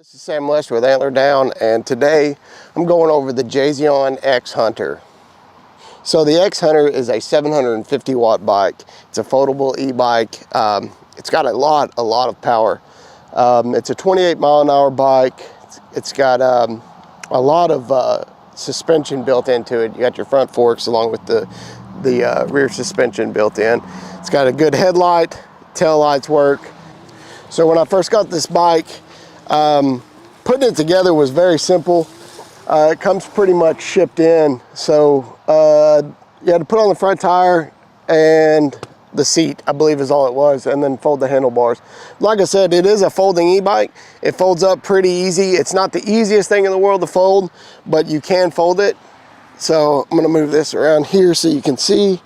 This is Sam Lester with Antler Down, and today I'm going over the Jasion X-Hunter. So the X-Hunter is a 750 watt bike. It's a foldable e-bike. It's got a lot of power. It's a 28 mile an hour bike. It's got a lot of suspension built into it. You got your front forks along with the rear suspension built in. It's got a good headlight, tail lights work. So when I first got this bike, putting it together was very simple. It comes pretty much shipped in. So you had to put on the front tire and the seat, I believe is all it was, and then fold the handlebars. Like I said, it is a folding e-bike. It folds up pretty easy. It's not the easiest thing in the world to fold, but you can fold it. So I'm gonna move this around here so you can see.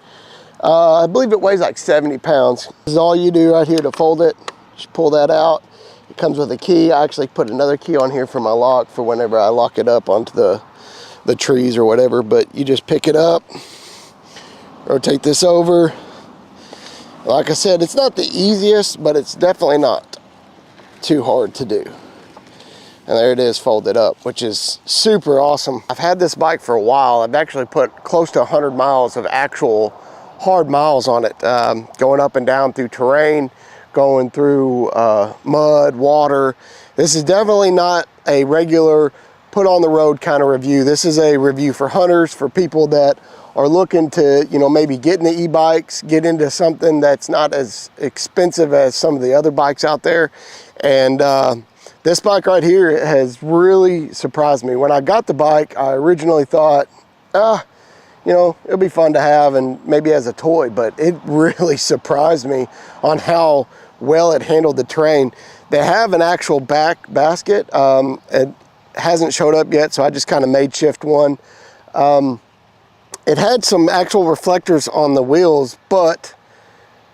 I believe it weighs like 70 pounds. This is all you do right here to fold it. Just pull that out. It comes with a key. I actually put another key on here for my lock for whenever I lock it up onto the trees or whatever, but you just pick it up, rotate this over. Like I said, it's not the easiest, but it's definitely not too hard to do. And there it is folded up, which is super awesome. I've had this bike for a while. I've actually put close to 100 miles of actual hard miles on it, going up and down through terrain, going through mud, water. This is definitely not a regular put on the road kind of review. This is a review for hunters, for people that are looking to, you know, maybe get into e-bikes, get into something that's not as expensive as some of the other bikes out there. And this bike right here has really surprised me. When I got the bike, I originally thought, you know, it'll be fun to have and maybe as a toy, but it really surprised me on how well it handled the terrain. They have an actual back basket. It hasn't showed up yet, so I just kind of made shift one. It had some actual reflectors on the wheels, but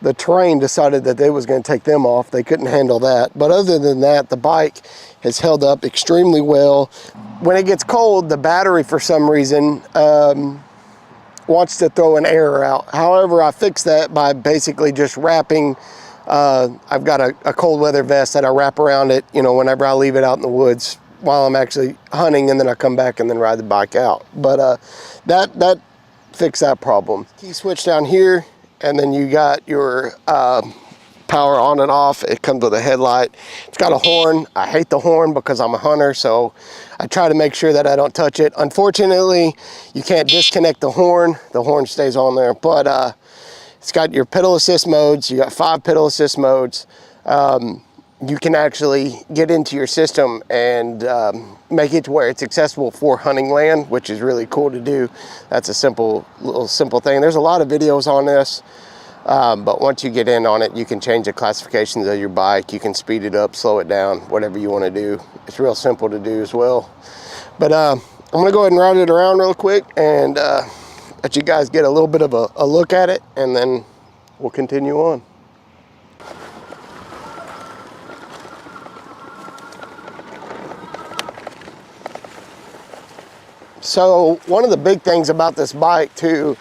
the terrain decided that they was going to take them off. They couldn't handle that. But other than that, the bike has held up extremely well. When it gets cold, the battery, for some reason, wants to throw an error out. However, I fixed that by basically just wrapping, I've got a cold weather vest that I wrap around it, you know, whenever I leave it out in the woods while I'm actually hunting, and then I come back and then ride the bike out. But that fixed that problem. Key switch down here, and then you got your power on and off. It comes with a headlight. It's got a horn. I hate the horn because I'm a hunter, so I try to make sure that I don't touch it. Unfortunately, you can't disconnect the horn. The horn stays on there, but it's got your pedal assist modes. You got 5 pedal assist modes. You can actually get into your system and make it to where it's accessible for hunting land, which is really cool to do. That's a simple thing. There's a lot of videos on this. But once you get in on it, you can change the classifications of your bike. You can speed it up, slow it down, whatever you want to do. It's real simple to do as well. But I'm going to go ahead and ride it around real quick and let you guys get a little bit of a look at it, and then we'll continue on. So one of the big things about this bike too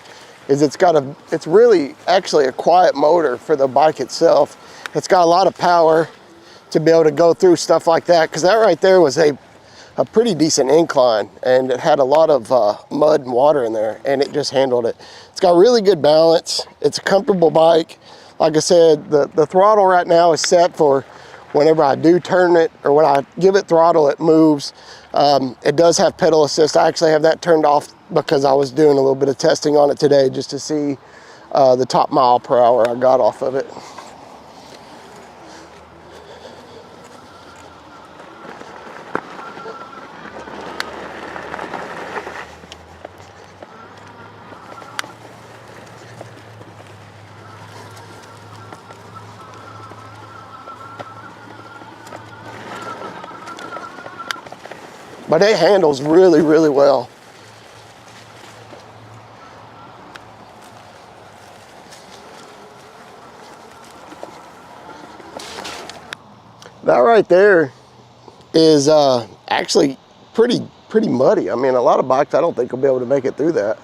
is it's really actually a quiet motor for the bike itself. It's got a lot of power to be able to go through stuff like that, because that right there was a pretty decent incline, and it had a lot of mud and water in there, and it just handled it. It's got really good balance. It's a comfortable bike. Like I said, the throttle right now is set for whenever I do turn it, or when I give it throttle, it moves. It does have pedal assist. I actually have that turned off because I was doing a little bit of testing on it today just to see the top mile per hour I got off of it. But it handles really, really well. That right there is actually pretty muddy. I mean, a lot of bikes, I don't think will be able to make it through that.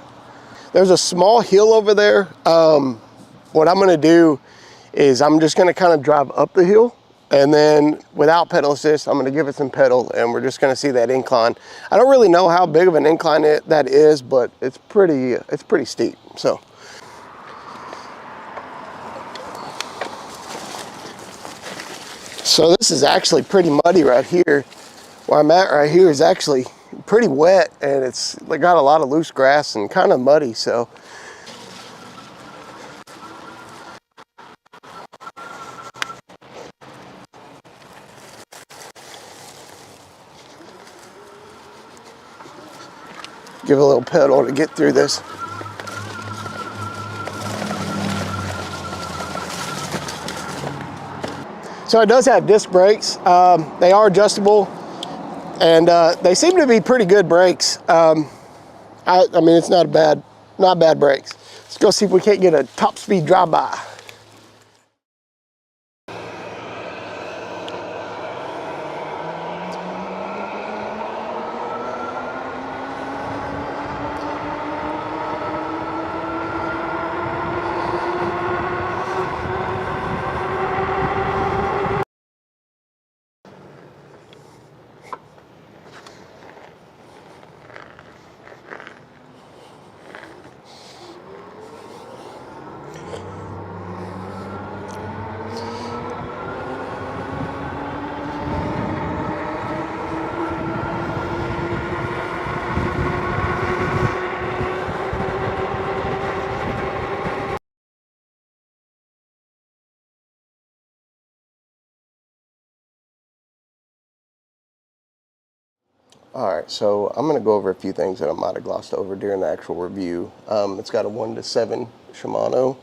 There's a small hill over there. What I'm gonna do is I'm just gonna kind of drive up the hill And then without pedal assist, I'm gonna give it some pedal and we're just gonna see that incline. I don't really know how big of an incline that is, but it's pretty steep, so. So this is actually pretty muddy right here. Where I'm at right here is actually pretty wet and it's got a lot of loose grass and kind of muddy, so. Give a little pedal to get through this. So it does have disc brakes. They are adjustable and they seem to be pretty good brakes. I mean, it's not bad brakes. Let's go see if we can't get a top speed drive-by. All right, so I'm gonna go over a few things that I might have glossed over during the actual review. It's got a 1-to-7 Shimano.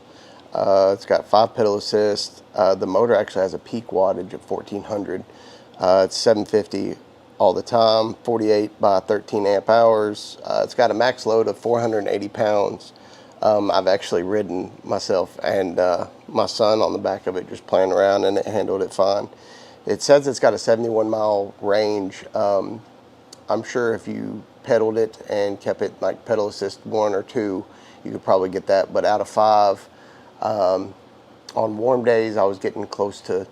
It's got 5 pedal assist. The motor actually has a peak wattage of 1400. It's 750 all the time, 48 by 13 amp hours. It's got a max load of 480 pounds. I've actually ridden myself and my son on the back of it just playing around, and it handled it fine. It says it's got a 71-mile range. I'm sure if you pedaled it and kept it like pedal assist 1 or 2, you could probably get that. But out of 5, on warm days, I was getting close to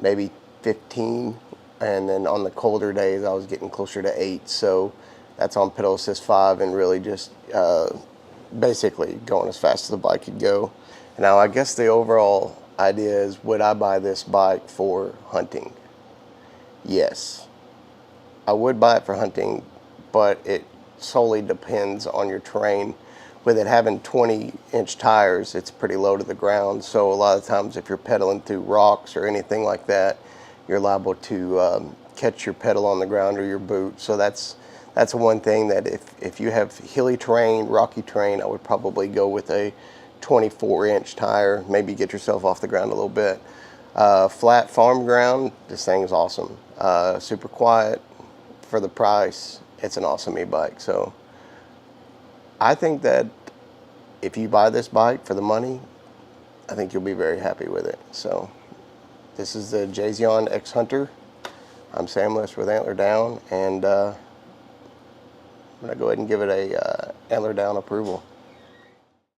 maybe 15. And then on the colder days, I was getting closer to 8. So that's on pedal assist 5 and really just basically going as fast as the bike could go. Now, I guess the overall idea is, would I buy this bike for hunting? Yes. I would buy it for hunting, but it solely depends on your terrain. With it having 20-inch tires, it's pretty low to the ground. So a lot of times if you're pedaling through rocks or anything like that, you're liable to catch your pedal on the ground or your boot. So that's one thing that if you have hilly terrain, rocky terrain, I would probably go with a 24-inch tire, maybe get yourself off the ground a little bit. Flat farm ground, this thing is awesome. Super quiet. For the price, it's an awesome e-bike. So I think that if you buy this bike for the money, I think you'll be very happy with it. So this is the Jasion X-Hunter. I'm Sam List with Antler Down, and I'm gonna go ahead and give it a Antler Down approval.